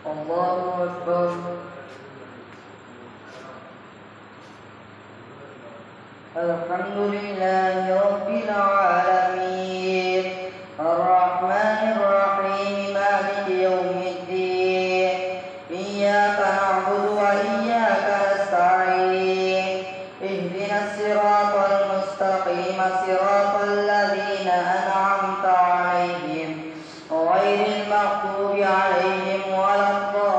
الله أكبر. الحمد لله رب العالمين الرحمن الرحيم مالك يوم الدين إياك نعبد وإياك نستعين اهدنا الصراط المستقيم صراط الذين أنعمت عليهم غير المغضوب عليهم ولا الضالين.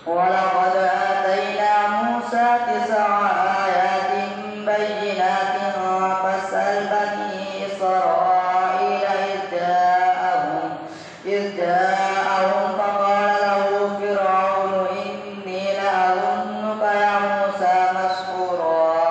ولقد آتينا موسى 9 آيات بينات فاسأل بني إسرائيل إذ جاءهم فقال له فرعون إني لأظنك يا موسى مسحورا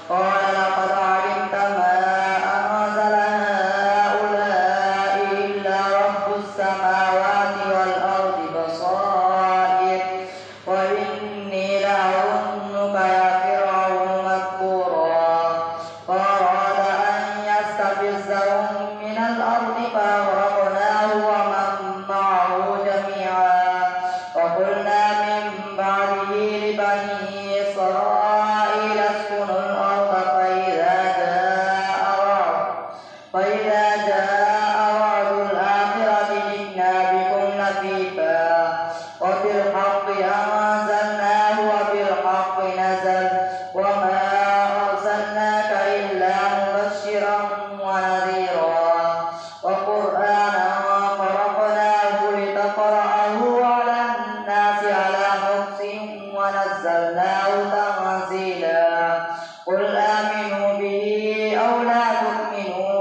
قال لقد علمت ما أنزل هؤلاء إلا رب السماوات والأرض بصائر وإني لأظنك يا فرعون مذكورا فأراد أن يستفزهم من الأرض فأغرقناه ومن معه جميعا وقلنا من بعده لبني إسرائيل اسكنوا الأرض فإذا جاء وعد الآخرة جئنا بكم لفيفا وبالحق أنزلناه وبالحق نزل وما أرسلناك إلا مبشرا ونذيرا وقرآنا فرقناه لتقرأه على الناس على مكث ونزلناه تنزيلا قل آمنوا به أو لا تؤمنوا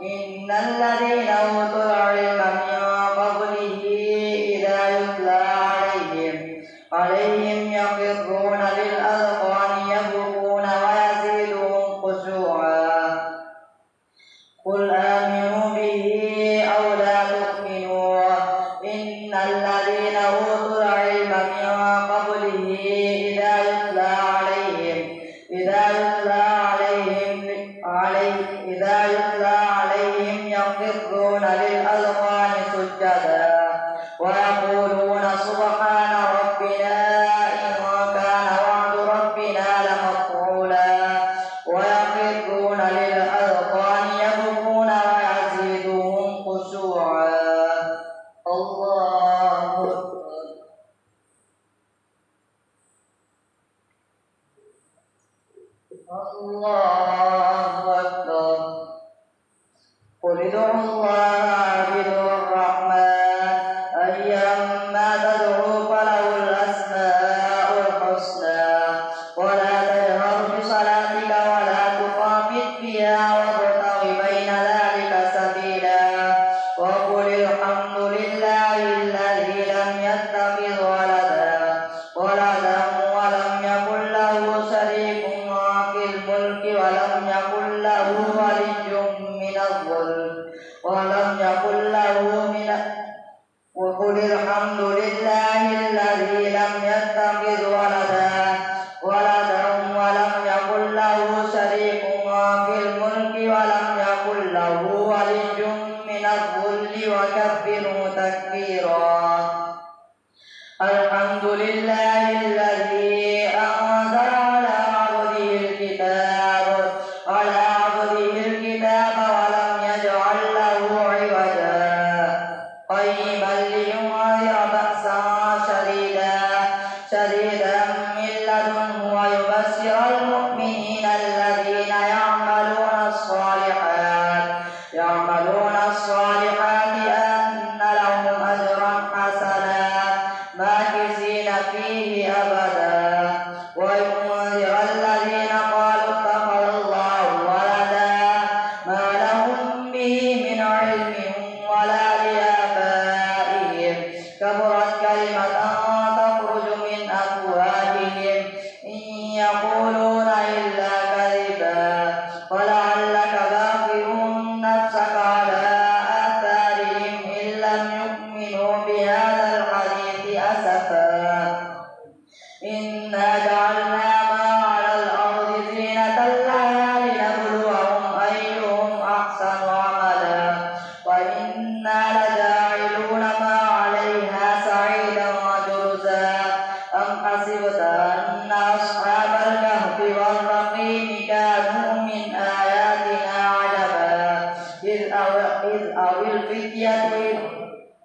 إن الذين أوتوا العلم من قبله إذا يتلى عليهم يخرون للأذقان يبكون ويزيدهم خشوعا قل آمنوا به أو لا تؤمنوا إن الذين أوتوا العلم من قبله إذا يتلى عليهم يخرون للأذقان سجدا ويقولون سبحان ربنا إن كان وعد ربنا لمفعولا ويخرون للأذقان يبكون ويزيدهم خشوعا الله أكبر. الله أكبر. قل ادعوا الله اعبدوا الرحمن أيما تدعوا فله الأسماء الحسنى ولا تجهر بصلاتك ولا تخافت بها وابتغ بين ذلك سبيلا وقل الحمد لله الذي لم يتخذ ولدا ولم يكن له شريك في الملك ولم يكن له ولي من الظلم وقل الحمد لله الذي لم يتخذ ولدا ولم يكن له شريك في الملك ولم يكن له ولي من الظلم وكبره تكبيرا. الحمد لله الذي أنزل على عبده الكتاب ولم يجعل له عوجا قيما لينذر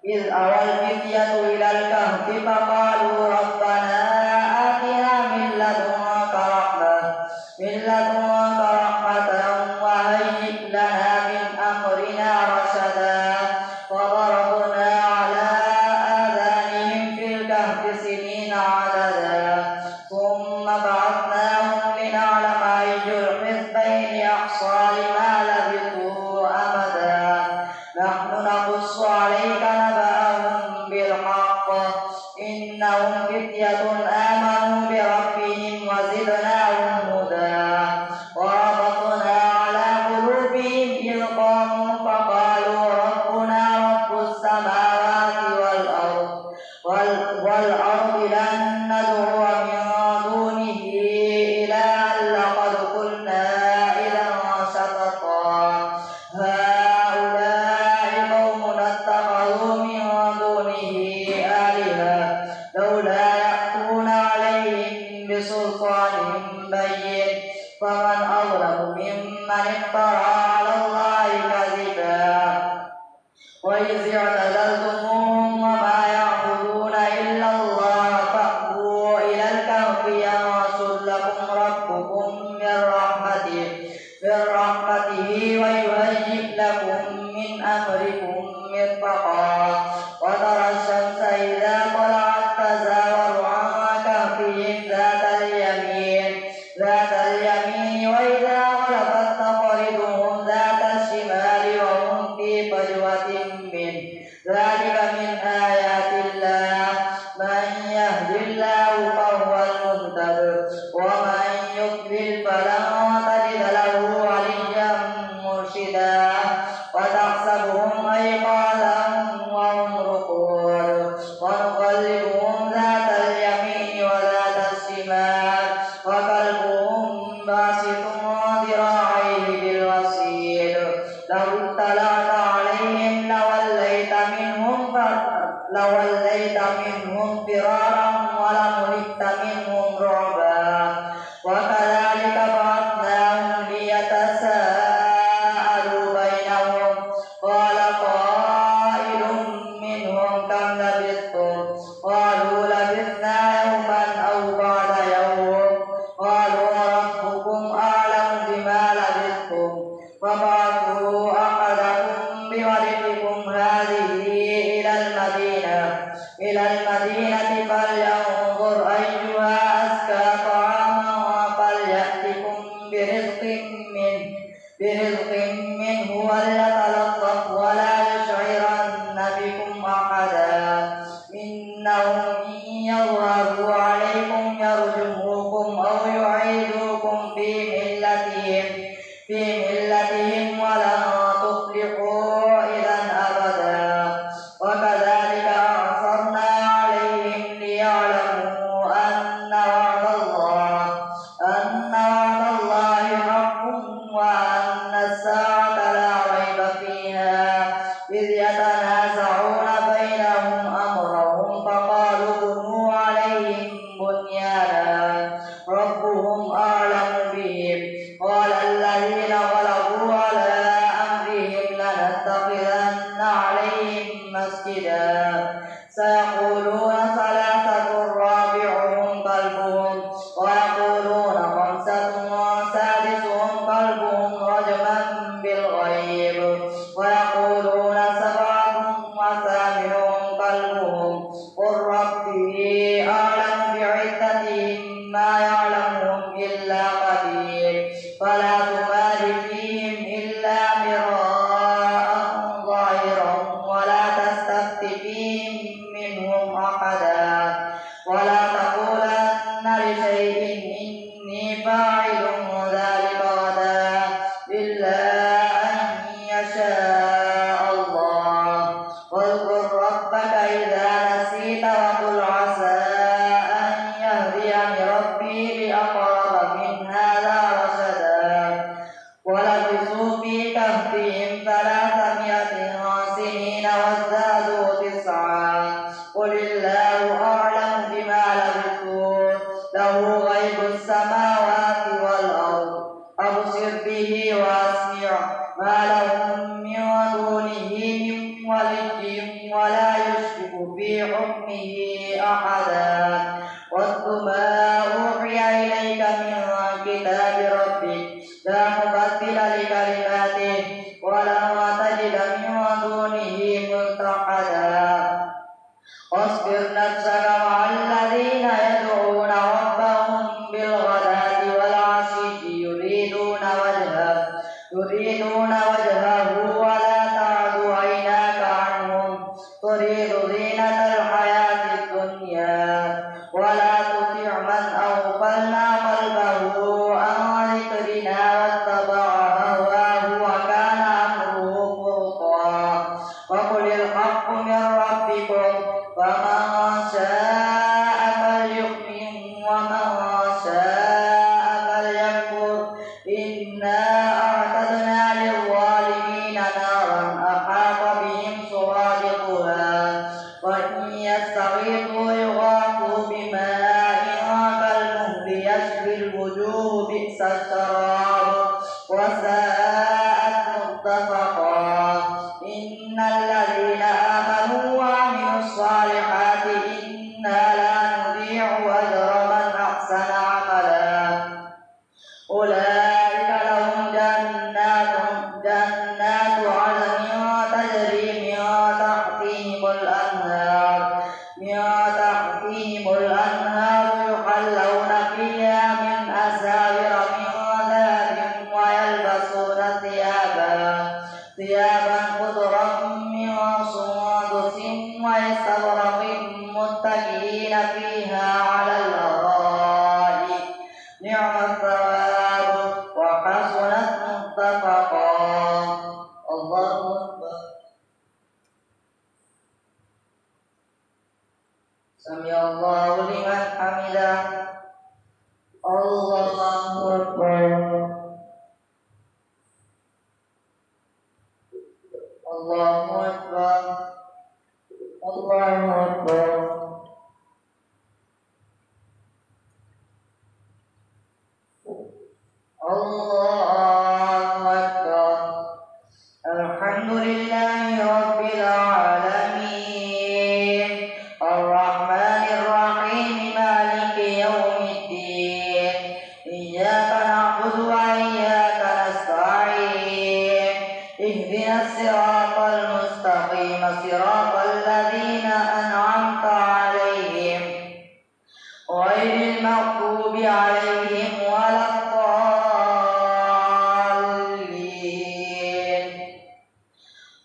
إذ أوى الفتية إلى الكهف فقالوا ربنا آتنا من لدنك رحمة وهيئ لنا من أمرنا رشدا وضربنا على آذانهم في الكهف سنين عددا ثم بعثناهم لنعلم أي الحزبين أحصى لما لبثوا أمدا نحن نقص عليك نبأهم بالحق إنهم فتية آمنوا بربهم وزدناهم هدى وربطنا على قلوبهم إذ قاموا فقالوا ربنا رب السماوات والأرض لن ندعو من دونه إلها لقد قلنا إذا شططا هؤلاء قومنا اتخذوا من دونه آلهة لولا يأتون عليهم بسلطان بين فمن أظلم ممن افترى على الله كذبا وإذ اعتزلتموهم وما يعبدون إلا الله فأووا إلى الكهف ينشر لكم ربكم من رحمته ويهيئ لكم من أمركم مرفقا وترى الشمس إذا طلعت تزاور عن كهفهم ذات اليمين وإذا غربت تقرضهم ذات الشمال وهم في فجوة منه ذلك من آيات الله من يهد الله فهو المهتد ومن يضلل فلن تجد له وليا مرشدا وتحسبهم أيقاظا وهم رقود ونقلبهم ذات اليمين وذات الشمال وكلبهم باسط ذراعيه بالوصيد لو اطلعت عليهم لوليت منهم فرارا ولملئت منهم رعبا وكذلك بعثناهم ليتساءلوا بينهم قال قائل منهم كم لبثتم قالوا لبثنا يوما أو بعد يوم قالوا ربكم أعلم بما لبثتم فبعثوا أحدكم بورقكم هذه إلى المدينة فلينظر أيها أزكى طعاما فليأتكم برزق منه وليتلطف ولا يشعرن بكم أحدا إنهم إن يظهروا عليكم يرجموكم أو يعيدوكم في ملتهم ولن تفلحوا إذا أبدا وكذلك أعثرنا عليهم ليعلموا أن وعد الله حق وأن الساعة لا ريب فيها إذ يتنازعون بينهم أمرهم فقالوا بنوا عليهم بنيانا ربهم أعلم بهم قال الذين غلبوا على أمرهم لنتخذن عليهم مسجدا سيقولون ثلاثة رابعهم كلبهم ويقولون خمسة سادسهم كلبهم رجما بالغيب ويقولون سبعة وثامنهم كلبهم قل ربي أعلم بعدتهم ما يعلمهم إلا قليل فلا تمار فيهم إلا مراء ظاهرا ولا تستفت فيهم منهم أحدا ولا تقولن لشيء إني فاعل ذلك غدا إلا أن يشاء لهم من دونه من ولي ولا يشرك في حكمه أحدا واتل ما أوحي إليك من كتاب ربك لا مبدل لكلماته ولن تجد من دونه ملتحدا واصبر نفسك مع الذين يدعون ربهم بالغداة والعشي يريدون وجهه ولا تعد عيناك عنهم تريد زينة الحياة الدنيا ولا تطع من أغفلنا قلبه عن ذكرنا واتبع هواه وكان أمره فرطا وقل الحق من ربكم فمن شاء فليؤمن ومن شاء فليكفر إنا أعتدنا للظالمين نارا أحاط بهم سرادقها وإن يستغيثوا يغاثوا بماء كالمهل يشوي الوجوه بئس الشراب وساءت مرتفقا إن الذين آمنوا وعملوا الصالحات إنا لا نضيع أجر من أحسن عملا أولئك لهم جنات عدن تجري من تحتهم الأنهار يحلون فيها من أساور من ذهب ويلبسون ثيابا خضرا من سندس واستبرق متكئين فيها على الأرائك نعم الثواب وحسنت مرتفقا الله أكبر سمع الله لمن حمده الله أكبر الله أكبر الله أكبر الله أكبر الحمد لله رب العالمين الرحمن الرحيم مالك يوم الدين إياك نعبد وإياك نستعين اهدنا الصراط المستقيم صراط الذين أنعمت عليهم غير المغضوب عليهم ولا الضالين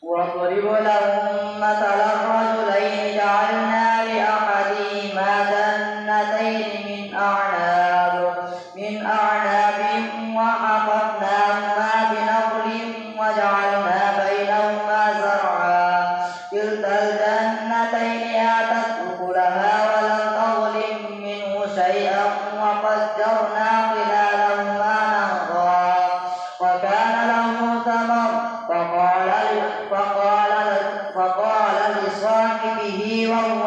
واضرب لهم مثل الرجلين جعلنا لأحدهما جنتين من أعناب وحفظناهما بنخل وجعلنا بينهما زرعا كلتا الجنتين آتت أكلها ولم تظلم منه شيئا وفجرنا خلالهما نهرا وكان له ثمر فقال لصاحبه وهو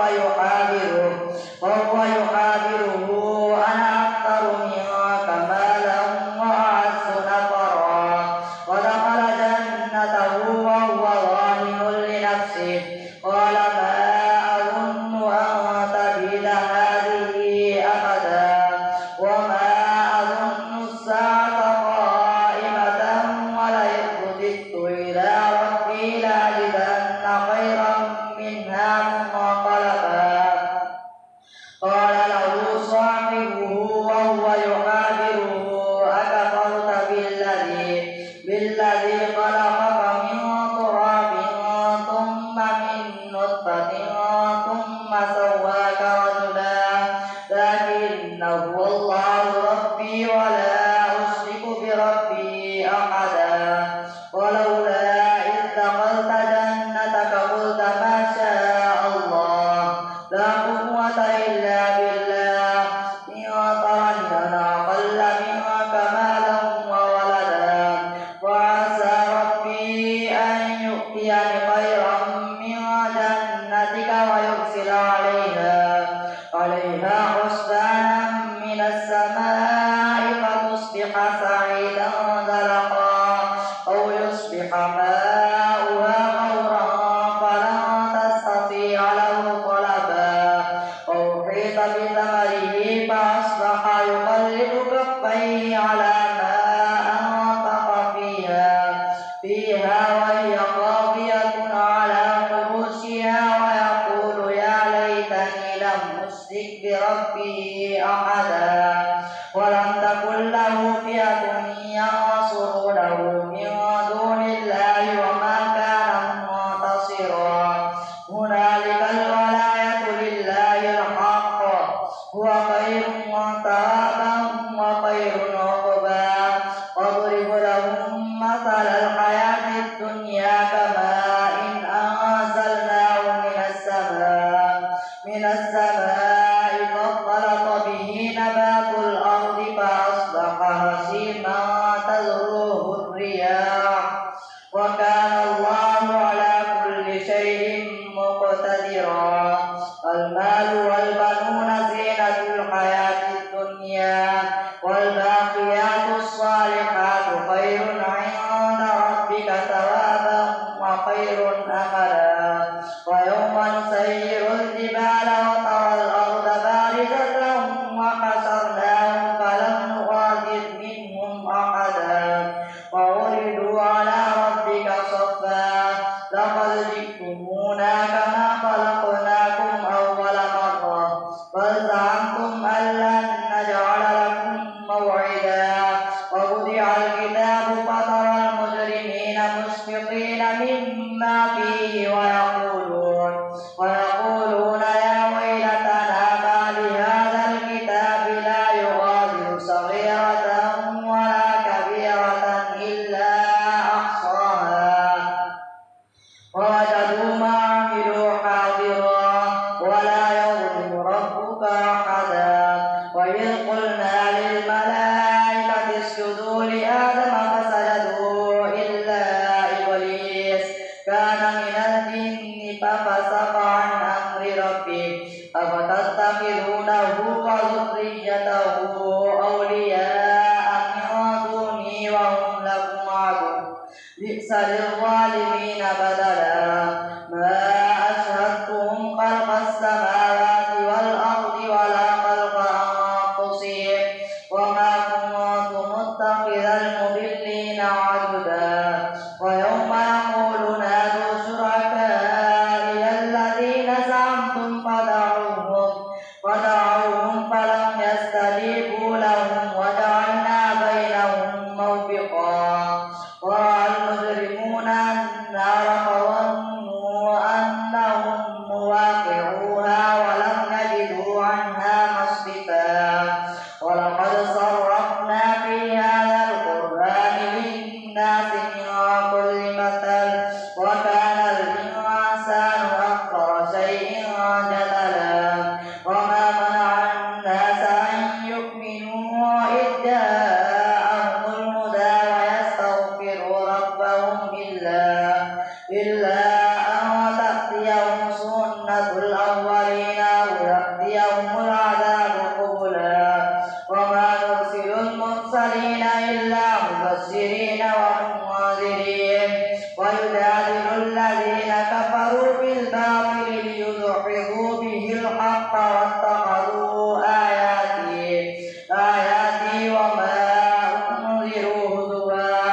يحاوره أنا أكثر منك مالا وأعز نفرا ودخل جنته وهو ظالم لنفسه قال ما أظن أن تبيد هذه أبدا وما أظن الساعة قائمة ولئن رددت إلى ربي لأجدن خيرا منها منقلبا قال له صاحبه وهو يحاوره أكفرت بالذي خلقك من تراب ثم من نطفة ثم سواك رجلا لكنه الله ربي ولا أشرك بربي أحدا ولولا إذ دخلت جنتك قلت ما شاء الله لا قوة إلا بالله إن ترني أنا أقل منك مالا وولدا وعسى ربي أن يؤتيني خيرا من جنتك ويرسل عليها حسبانا من السماء فتصبح سعيدا زلقا أو يصبح وهي خاوية على عروشها ويقول يا ليتني لم أشرك بربي أحدا ولم تكن له فئة ينصرونه من دون الله وما كان منتصرا هنالك الولاية لله الحق هو خير ثوابا وخير عقبا واضرب لهم مثل الحياة الدنيا كماء إن أنزلناه من السماء فاختلط به نبات الأرض فأصبح هشيما تذروه الرياح وكان الله على كل شيء مقتدرا المال والبنون زينة الحياة الدنيا والباقيات الصالحات خير عند ربك ثوابا وخير أملا ويوم نسير الجبال وترى الأرض بارزة وحشرناهم فلم نغادر منهم أحدا وعرضوا على ربك صفا لقد جئتمونا كما خلقناكم أول مرة بل زعمتم أن لن نجعل لكم موعدا ووضع الكتاب فترى المجرمين مشفقين مما فيه ويقولون يا ويلتنا ما لهذا الكتاب لا يغادر صغيرة ولا كبيرة إلا أحصاها ووجدوا ما عملوا حاضرا ولا يظلم ربك أحدا وإذ قلنا للملائكة اسجدوا لآدم فسجدوا إلا إبليس كان من الجن ففسق عن أمر ربه أفتتخذونه وذريته أولياء من دوني وهم لكم عدو بئس للظالمين بدلا ما أشهدتهم خلق السماوات والأرض ولا خلق أنفسهم وما كنت متخذ المضلين عضدا ويوم يقول نادوا شركائي الذين زعمتم فدعوهم فلم يستجيبوا لهم وجعلنا بينهم موبقا ورأى المجرمون النار فظنوا أنهم مواقعوها ولم يجدوا عنها مصرفا ولقد صرفنا في هذا القرآن للناس من كل مثل وكان الإنسان أكثر شيء جدلا وما منع الناس أن يؤمنوا إذ جاءهم الهدى ويستغفروا ربهم إلا أن تأتيهم سنة الأولين أو يأتيهم العذاب قبلا وما نرسل المرسلين إلا مبشرين ومنذرين ويجادل الذين كفروا بالباطل ليدحضوا به الحق واتخذوا آياتي وما أنذروا هزوا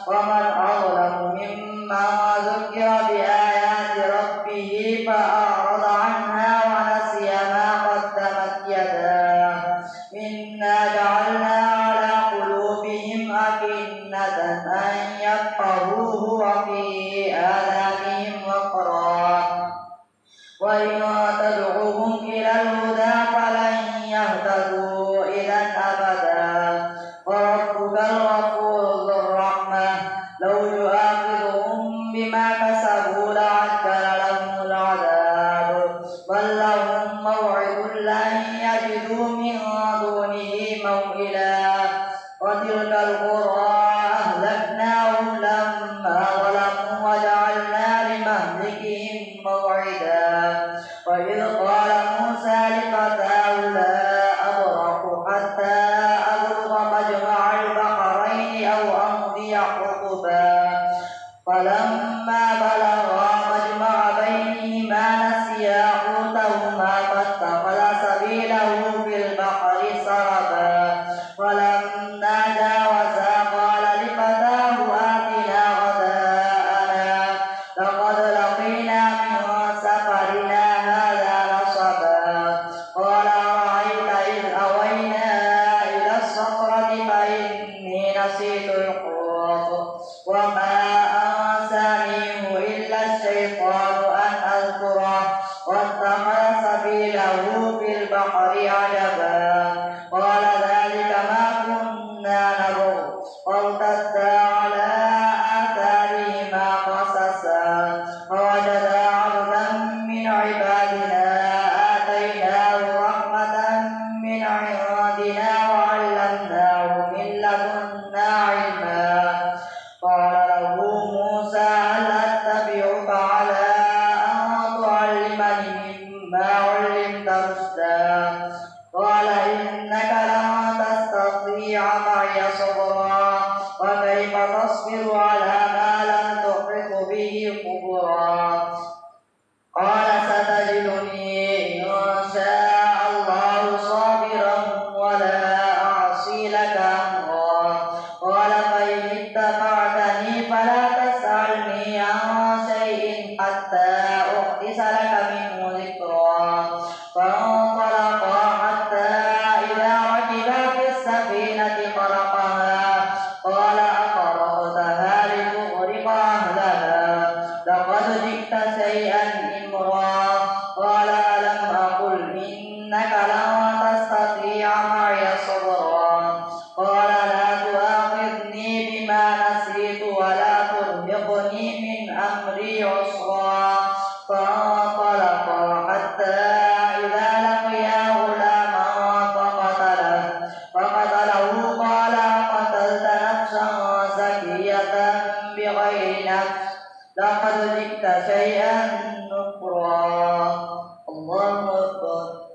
ومن أظلم ممن ذكر بآيات ربه فأعرض عنها ونسي ما قدمت يداه إنا جعلنا على قلوبهم أكنة أن يفقهوه وفي آذانهم وقرا وإن تدعوهم إلى الهدى فلن يهتدوا إذا أبدا وربك الغفور ذو الرحمة لو يؤاخذهم بما كسبوا لعجل لهم العذاب بل لهم موعد لن يجدوا من دونه موئلا وتلك القرى أهلكناهم لما ظلموا وجعلنا لمهلكهم موعدا وإذ قال موسى لفتاه لا أبرح حتى أبلغ مجمع البحرين أو أمضي حقبا فلما بلغا مجمع بينهما نسيا حوتهما فاتخذ سبيله في البحر سربا ولما جاوزا قال لفتاه آتنا غداءنا حتى أحدث لك منه ذكرا فانطلقا حتى إذا ركبا في السفينة خرقها قال أخرقتها لتغرق أهلها لقد جئت شيئا إمرا قال ألم أقل إنك لن تستطيع معي صبرا قال لا تؤاخذني بما نسيت ولا ترهقني من أمري عسرا فانطلقا حتى إذا لقيا غلاما فقتله قال قتلت نفسا زكية بغير نفس لقد جئت شيئا نكرا الله أكبر.